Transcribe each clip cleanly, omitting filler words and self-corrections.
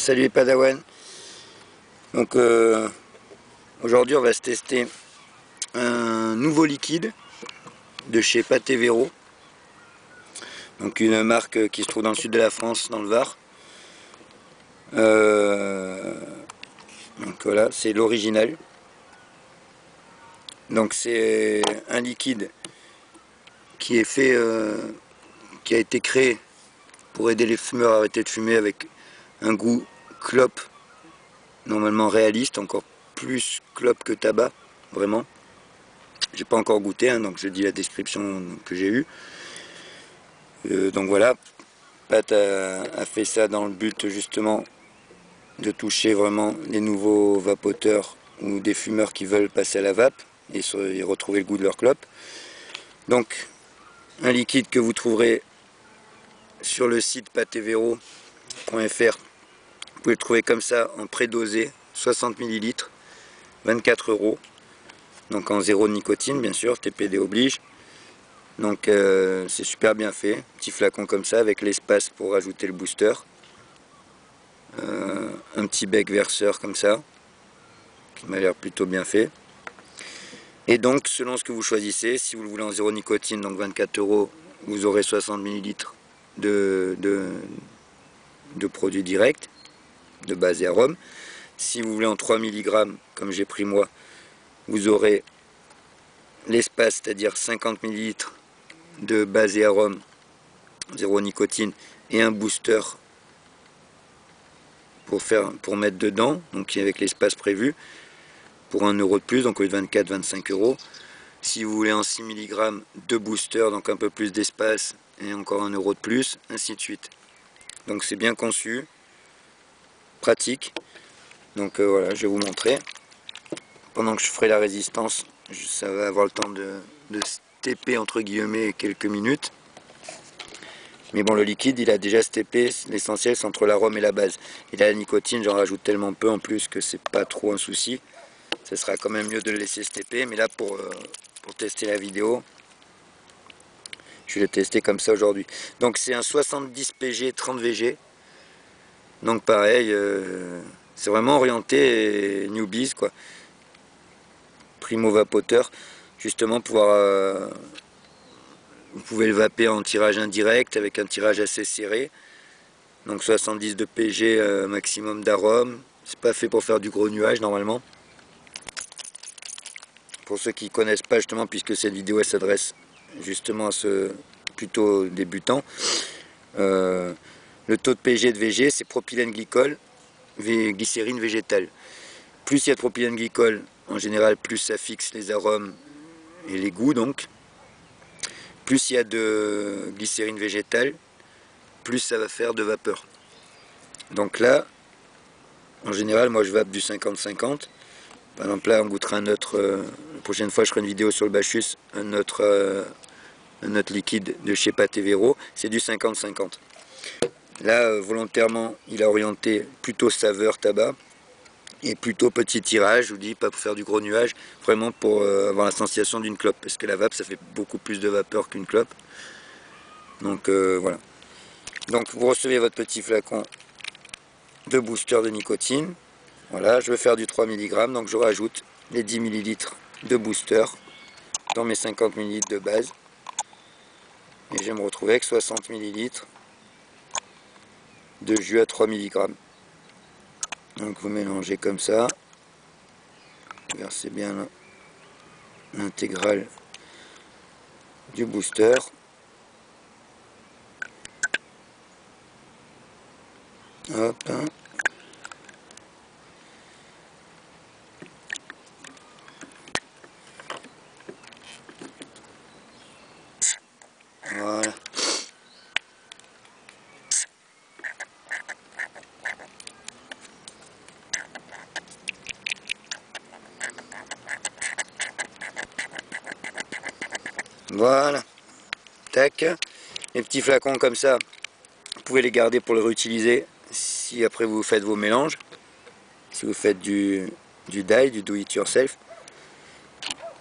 Salut les Padawan. Donc aujourd'hui on va se tester un nouveau liquide de chez Patevero. Donc une marque qui se trouve dans le sud de la France, dans le Var. Donc voilà, c'est l'original. Donc c'est un liquide qui est fait, qui a été créé pour aider les fumeurs à arrêter de fumer avec un goût clope normalement réaliste, encore plus clope que tabac, vraiment. J'ai pas encore goûté, hein, donc je dis la description que j'ai eue. Donc voilà, Pat a fait ça dans le but justement de toucher vraiment les nouveaux vapoteurs ou des fumeurs qui veulent passer à la vape et retrouver le goût de leur clope. Donc un liquide que vous trouverez sur le site patevero.fr. Vous pouvez le trouver comme ça en prédosé, 60 ml, 24 €. Donc en zéro nicotine, bien sûr, TPD oblige. Donc c'est super bien fait, petit flacon comme ça avec l'espace pour rajouter le booster. Un petit bec verseur comme ça, qui m'a l'air plutôt bien fait. Et donc selon ce que vous choisissez, si vous le voulez en zéro nicotine, donc 24 €, vous aurez 60 ml de produit direct, de base et arôme. Si vous voulez en 3 mg, comme j'ai pris moi, vous aurez l'espace, c'est-à-dire 50 ml de base et arôme, zéro nicotine, et un booster pour mettre dedans, donc avec l'espace prévu, pour 1 € de plus, donc au lieu de 24, 25 €. Si vous voulez en 6 mg de booster, donc un peu plus d'espace, et encore 1 € de plus, ainsi de suite. Donc c'est bien conçu, pratique. Donc voilà, je vais vous montrer. Pendant que je ferai la résistance, ça va avoir le temps de se TP entre guillemets quelques minutes. Mais bon, le liquide, il a déjà STP, l'essentiel c'est entre l'arôme et la base. Et la nicotine, j'en rajoute tellement peu en plus que c'est pas trop un souci. Ce sera quand même mieux de le laisser STP, mais là pour tester la vidéo, je vais le tester comme ça aujourd'hui. Donc c'est un 70 PG 30 VG. Donc pareil, c'est vraiment orienté newbies quoi. Primo vapoteur, justement pouvoir... vous pouvez le vaper en tirage indirect avec un tirage assez serré. Donc 70 de PG maximum d'arôme. C'est pas fait pour faire du gros nuage normalement. Pour ceux qui ne connaissent pas justement, puisque cette vidéo elle s'adresse justement à ceux plutôt débutants. Le taux de PG et de VG, c'est propylène glycol, glycérine végétale. Plus il y a de propylène glycol, en général, plus ça fixe les arômes et les goûts donc. Plus il y a de glycérine végétale, plus ça va faire de vapeur. Donc là, en général, moi je vape du 50-50. Par exemple là, on goûtera un autre, la prochaine fois je ferai une vidéo sur le Bacchus, un autre liquide de chez Patevero, c'est du 50-50. Là, volontairement, il a orienté plutôt saveur tabac et plutôt petit tirage, je vous dis, pas pour faire du gros nuage, vraiment pour avoir la sensation d'une clope, parce que la vape, ça fait beaucoup plus de vapeur qu'une clope. Donc voilà. Donc vous recevez votre petit flacon de booster de nicotine. Voilà, je vais faire du 3 mg, donc je rajoute les 10 ml de booster dans mes 50 ml de base. Et je vais me retrouver avec 60 ml de jus à 3 mg. Donc vous mélangez comme ça. Versez bien l'intégrale du booster. Hop. Voilà. Voilà. Tac. Les petits flacons comme ça, vous pouvez les garder pour les réutiliser si après vous faites vos mélanges. Si vous faites du DIY, du do it yourself.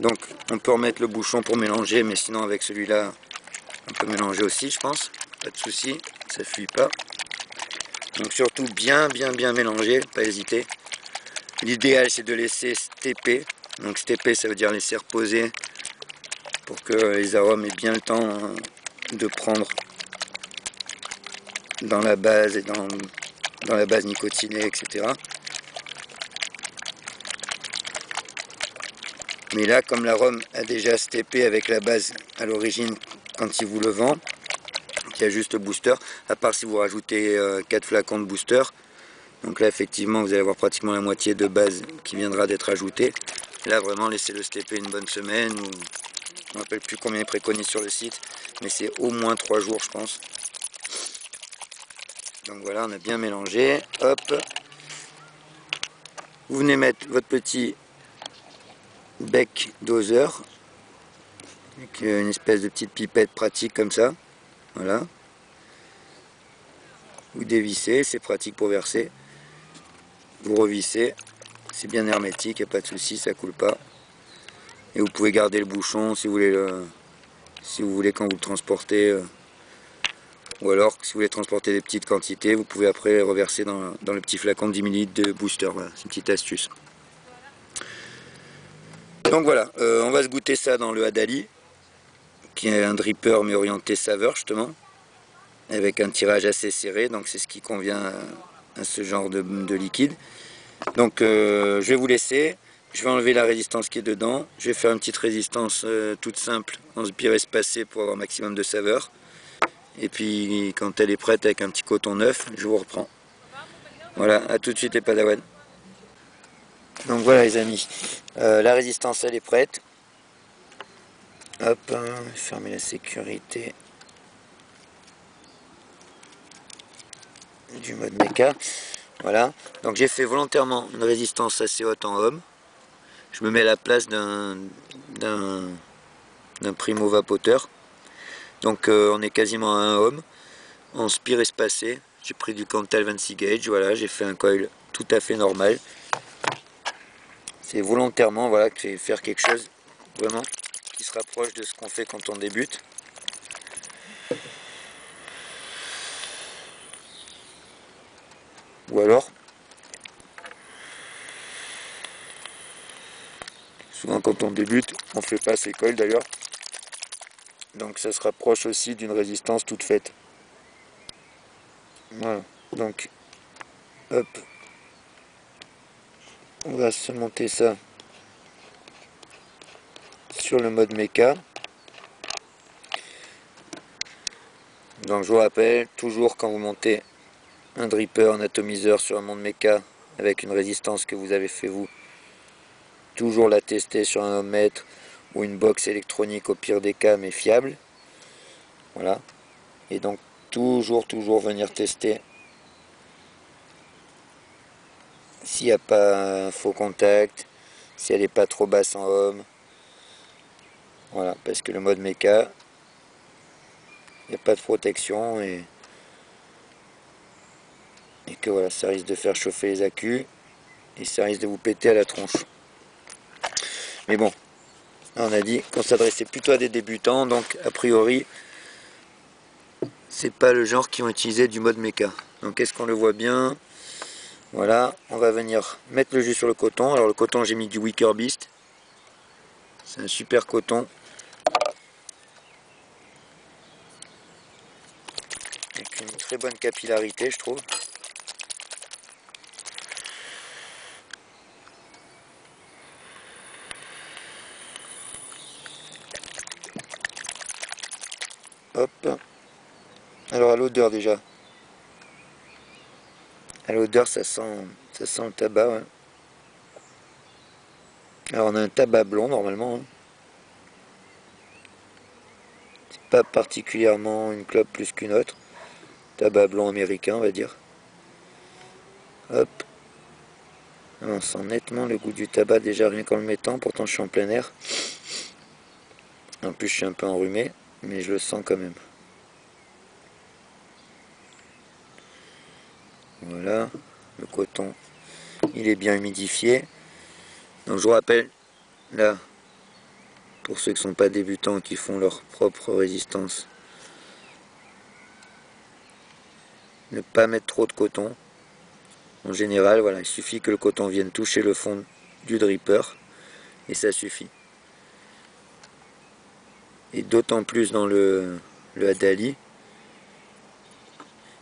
Donc on peut remettre le bouchon pour mélanger, mais sinon avec celui-là, on peut mélanger aussi, je pense. Pas de souci, ça fuit pas. Donc surtout bien mélanger, pas hésiter. L'idéal c'est de laisser stepper. Donc stepper ça veut dire laisser reposer pour que les arômes aient bien le temps de prendre dans la base et dans la base nicotinée, etc. Mais là, comme l'arôme a déjà steppé avec la base à l'origine quand il vous le vend, il y a juste le booster, à part si vous rajoutez 4 flacons de booster. Donc là, effectivement, vous allez avoir pratiquement la moitié de base qui viendra d'être ajoutée. Là, vraiment, laissez-le stepper une bonne semaine, ou je ne me rappelle plus combien il préconise sur le site, mais c'est au moins 3 jours, je pense. Donc voilà, on a bien mélangé. Hop. Vous venez mettre votre petit bec doseur, avec une espèce de petite pipette pratique comme ça. Voilà. Vous dévissez, c'est pratique pour verser. Vous revissez, c'est bien hermétique, il n'y a pas de souci, ça coule pas. Et vous pouvez garder le bouchon si vous voulez quand vous le transportez. Ou alors, si vous voulez transporter des petites quantités, vous pouvez après reverser dans le petit flacon de 10 ml de booster. Voilà, c'est une petite astuce. Donc voilà, on va se goûter ça dans le Hadali, qui est un dripper mais orienté saveur justement, avec un tirage assez serré, donc c'est ce qui convient à ce genre de liquide. Donc je vais vous laisser, je vais enlever la résistance qui est dedans, je vais faire une petite résistance toute simple en spire espacé pour avoir un maximum de saveur. Et puis quand elle est prête avec un petit coton neuf, je vous reprends. Voilà, à tout de suite les Padawan. Donc voilà les amis, la résistance elle est prête. Hop, fermer la sécurité du mode méca. Voilà, donc j'ai fait volontairement une résistance assez haute en ohm. Je me mets à la place d'un primo vapoteur. Donc on est quasiment à 1 ohm. En spire espacé, j'ai pris du Cantal 26 gauge, voilà, j'ai fait un coil tout à fait normal. C'est volontairement, voilà, que je vais faire quelque chose vraiment qui se rapproche de ce qu'on fait quand on débute. Ou alors, souvent quand on débute, on ne fait pas ces coils d'ailleurs. Donc ça se rapproche aussi d'une résistance toute faite. Voilà, donc, hop, on va se monter ça sur le mode méca. Donc je vous rappelle, toujours quand vous montez un dripper, un atomiseur sur un mode méca avec une résistance que vous avez fait vous, toujours la tester sur un ohmmètre ou une box électronique au pire des cas mais fiable. Voilà. Et donc toujours venir tester s'il n'y a pas un faux contact, si elle n'est pas trop basse en ohm. Voilà, parce que le mode méca, il n'y a pas de protection et que voilà, ça risque de faire chauffer les accus et ça risque de vous péter à la tronche. Mais bon, on a dit qu'on s'adressait plutôt à des débutants, donc a priori c'est pas le genre qui ont utilisé du mode méca. Donc est-ce qu'on le voit bien? Voilà, on va venir mettre le jus sur le coton. Alors le coton, j'ai mis du Wicker Beast, c'est un super coton avec une très bonne capillarité, je trouve. Hop. Alors à l'odeur déjà. À l'odeur ça sent le tabac. Ouais. Alors on a un tabac blond normalement. Hein. C'est pas particulièrement une clope plus qu'une autre. Tabac blond américain on va dire. Hop. On sent nettement le goût du tabac déjà rien qu'en le mettant. Pourtant je suis en plein air. En plus je suis un peu enrhumé. Mais je le sens quand même. Voilà. Le coton il est bien humidifié. Donc je vous rappelle, là, pour ceux qui ne sont pas débutants, qui font leur propre résistance, ne pas mettre trop de coton. En général, voilà, il suffit que le coton vienne toucher le fond du dripper et ça suffit. Et d'autant plus dans le Hadali,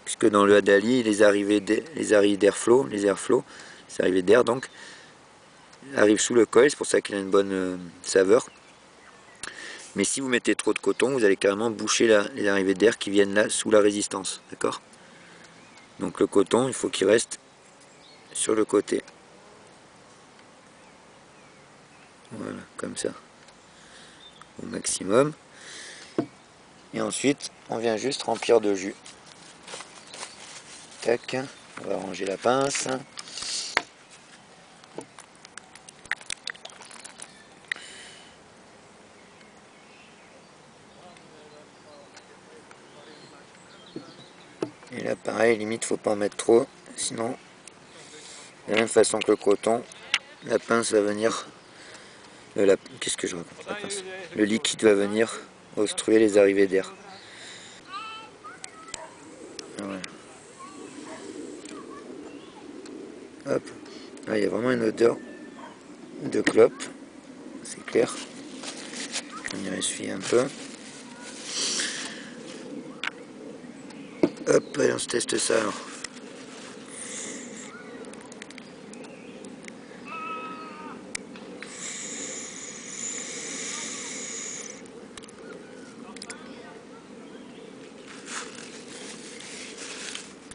puisque dans le Hadali, les arrivées d'airflow, les airflows, les arrivées d'air donc, arrivent sous le coil, c'est pour ça qu'il a une bonne saveur. Mais si vous mettez trop de coton, vous allez carrément boucher les arrivées d'air qui viennent là sous la résistance, d'accord? Donc le coton, il faut qu'il reste sur le côté. Voilà, comme ça, au maximum. Et ensuite, on vient juste remplir de jus. Tac, on va ranger la pince. Et là, pareil, limite, faut pas en mettre trop, sinon, de la même façon que le coton, la pince va venir. Qu'est-ce que je raconte, la pince? Le liquide va venir obstruer les arrivées d'air. Voilà. Hop. Là, il y a vraiment une odeur de clope, c'est clair. On y essuie un peu. Hop, allez, on se teste ça alors.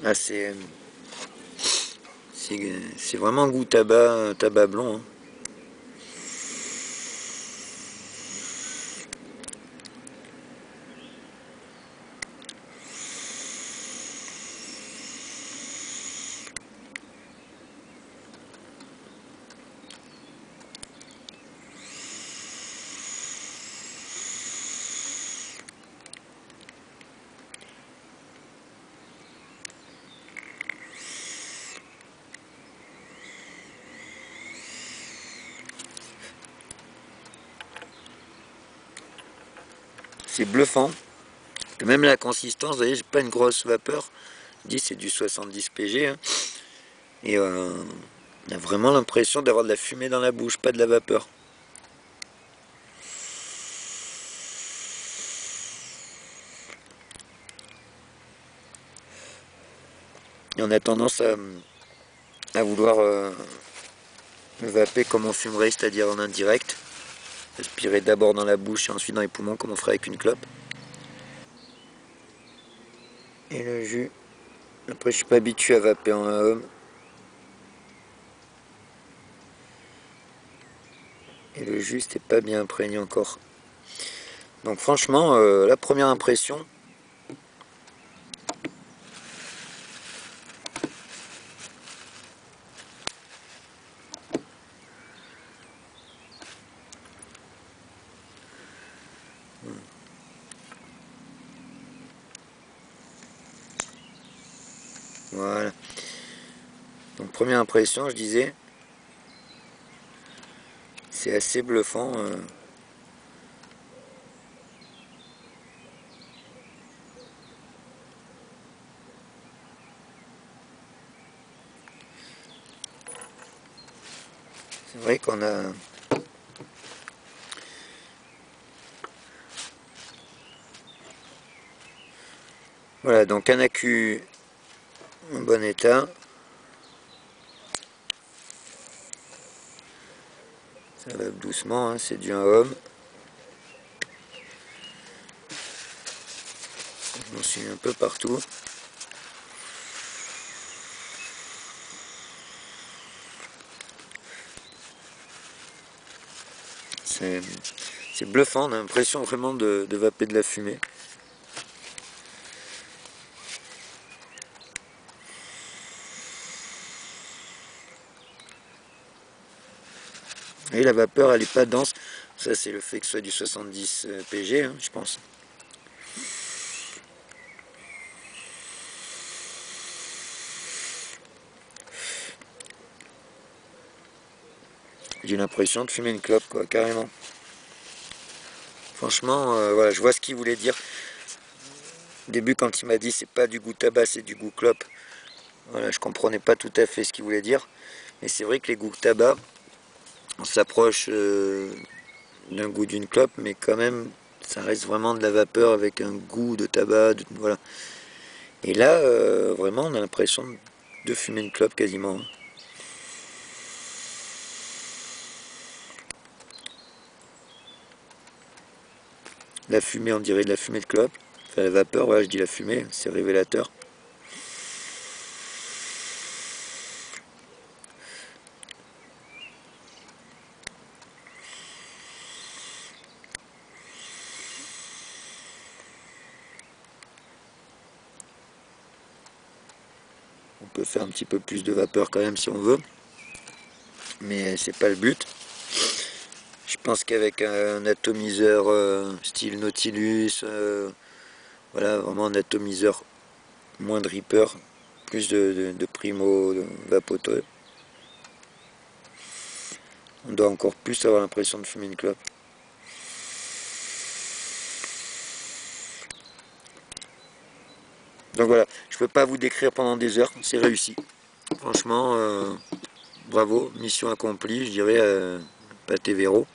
Ah, c'est vraiment goût tabac blanc. Hein. C'est bluffant. Et même la consistance, vous voyez, j'ai pas une grosse vapeur. Je dis c'est du 70 pg. Hein. Et on a vraiment l'impression d'avoir de la fumée dans la bouche, pas de la vapeur. Et on a tendance à vouloir vaper comme on fumerait, c'est-à-dire en indirect. Aspirer d'abord dans la bouche et ensuite dans les poumons comme on ferait avec une clope. Et le jus, après je suis pas habitué à vaper en homme. Et le jus c'était pas bien imprégné encore. Donc franchement, la première impression, voilà. Donc première impression, je disais, c'est assez bluffant. C'est vrai qu'on a... Voilà, donc un accu en bon état. Ça va doucement, hein, c'est du 1 ohm. Je m'en suis un peu partout. C'est bluffant, on a l'impression vraiment de vaper de la fumée. Et la vapeur elle est pas dense, ça c'est le fait que ce soit du 70 pg, hein, je pense. J'ai l'impression de fumer une clope, quoi, carrément. Franchement, voilà, je vois ce qu'il voulait dire. Au début, quand il m'a dit c'est pas du goût tabac, c'est du goût clope, voilà, je comprenais pas tout à fait ce qu'il voulait dire. Mais c'est vrai que les goûts tabac, on s'approche d'un goût d'une clope, mais quand même, ça reste vraiment de la vapeur avec un goût de tabac, voilà. Et là, vraiment, on a l'impression de fumer une clope quasiment. La fumée, on dirait de la fumée de clope. Enfin, la vapeur, voilà, je dis la fumée, c'est révélateur. On peut faire un petit peu plus de vapeur quand même si on veut, mais c'est pas le but. Je pense qu'avec un atomiseur style Nautilus, voilà, vraiment un atomiseur moins de Reaper, plus de primo, de vapoteux, on doit encore plus avoir l'impression de fumer une clope. Donc voilà, je peux pas vous décrire pendant des heures, c'est réussi. Franchement, bravo, mission accomplie, je dirais, Pâté Véro.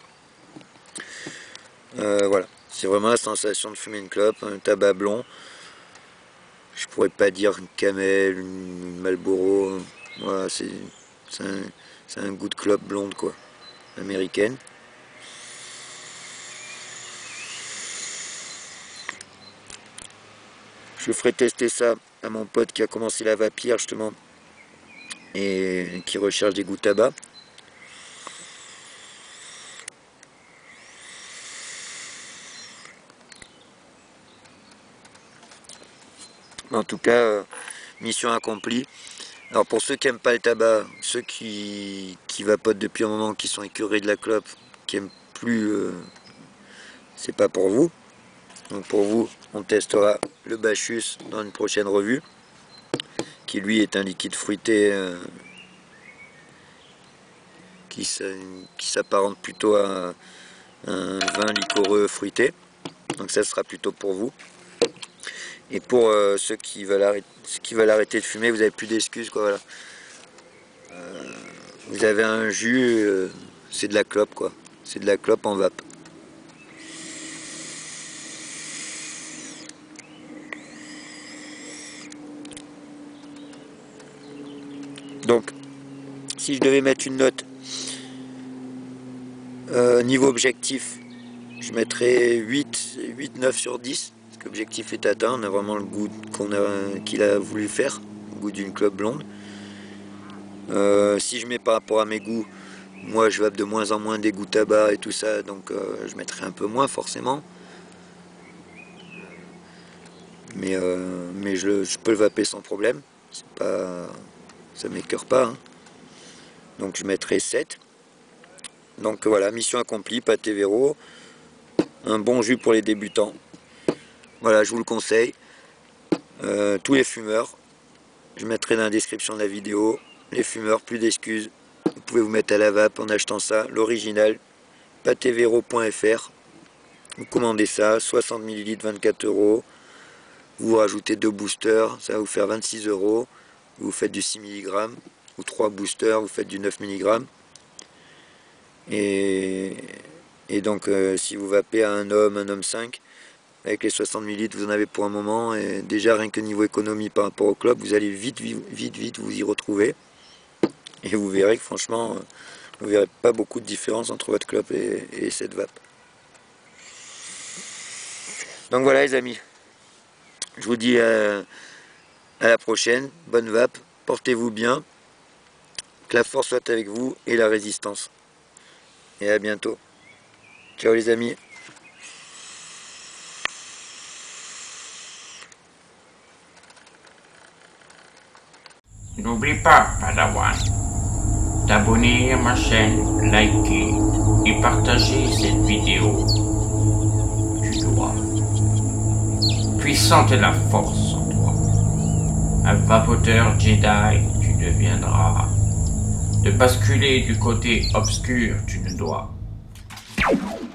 Voilà, c'est vraiment la sensation de fumer une clope, un tabac blond. Je pourrais pas dire une Camel, une Marlboro, voilà, c'est un goût de clope blonde quoi, américaine. Je ferai tester ça à mon pote qui a commencé la vapière justement et qui recherche des goûts tabac. En tout cas, mission accomplie. Alors pour ceux qui n'aiment pas le tabac, ceux qui vapotent depuis un moment, qui sont écœurés de la clope, qui n'aiment plus, c'est pas pour vous. Donc pour vous, on testera le Bacchus dans une prochaine revue, qui lui est un liquide fruité qui s'apparente plutôt à un vin liquoreux fruité. Donc ça sera plutôt pour vous. Et pour ceux qui veulent arrêter de fumer, vous n'avez plus d'excuses quoi. Voilà. Vous avez un jus, c'est de la clope quoi. C'est de la clope en vape. Donc, si je devais mettre une note niveau objectif, je mettrais 8-9 sur 10. Parce que l'objectif est atteint, on a vraiment le goût qu'il a voulu faire, le goût d'une clope blonde. Si je mets par rapport à mes goûts, moi je vape de moins en moins des goûts tabac et tout ça, donc je mettrai un peu moins forcément. Mais je peux le vaper sans problème, c'est pas, ça m'écœure pas. Hein. Donc je mettrai 7. Donc voilà, mission accomplie, Pâté Véro, un bon jus pour les débutants. Voilà, je vous le conseille. Tous les fumeurs, je mettrai dans la description de la vidéo, les fumeurs, plus d'excuses. Vous pouvez vous mettre à la vape en achetant ça, l'original, patévéro.fr. Vous commandez ça, 60 ml, 24 €. Vous rajoutez 2 boosters, ça va vous faire 26 €. Vous faites du 6 mg ou 3 boosters, vous faites du 9 mg. Et donc si vous vapez à un homme 5, avec les 60 ml vous en avez pour un moment, et déjà rien que niveau économie par rapport au club, vous allez vite vous y retrouver. Et vous verrez que franchement, vous verrez pas beaucoup de différence entre votre club et cette vape. Donc voilà les amis, je vous dis à la prochaine, bonne vape, portez-vous bien, que la force soit avec vous et la résistance. Et à bientôt. Ciao les amis. N'oublie pas, Padawan, t'abonner à ma chaîne, liker et partager cette vidéo. Tu dois. Puissante est la force en toi. Un vapoteur Jedi, tu deviendras. De basculer du côté obscur, tu ne dois.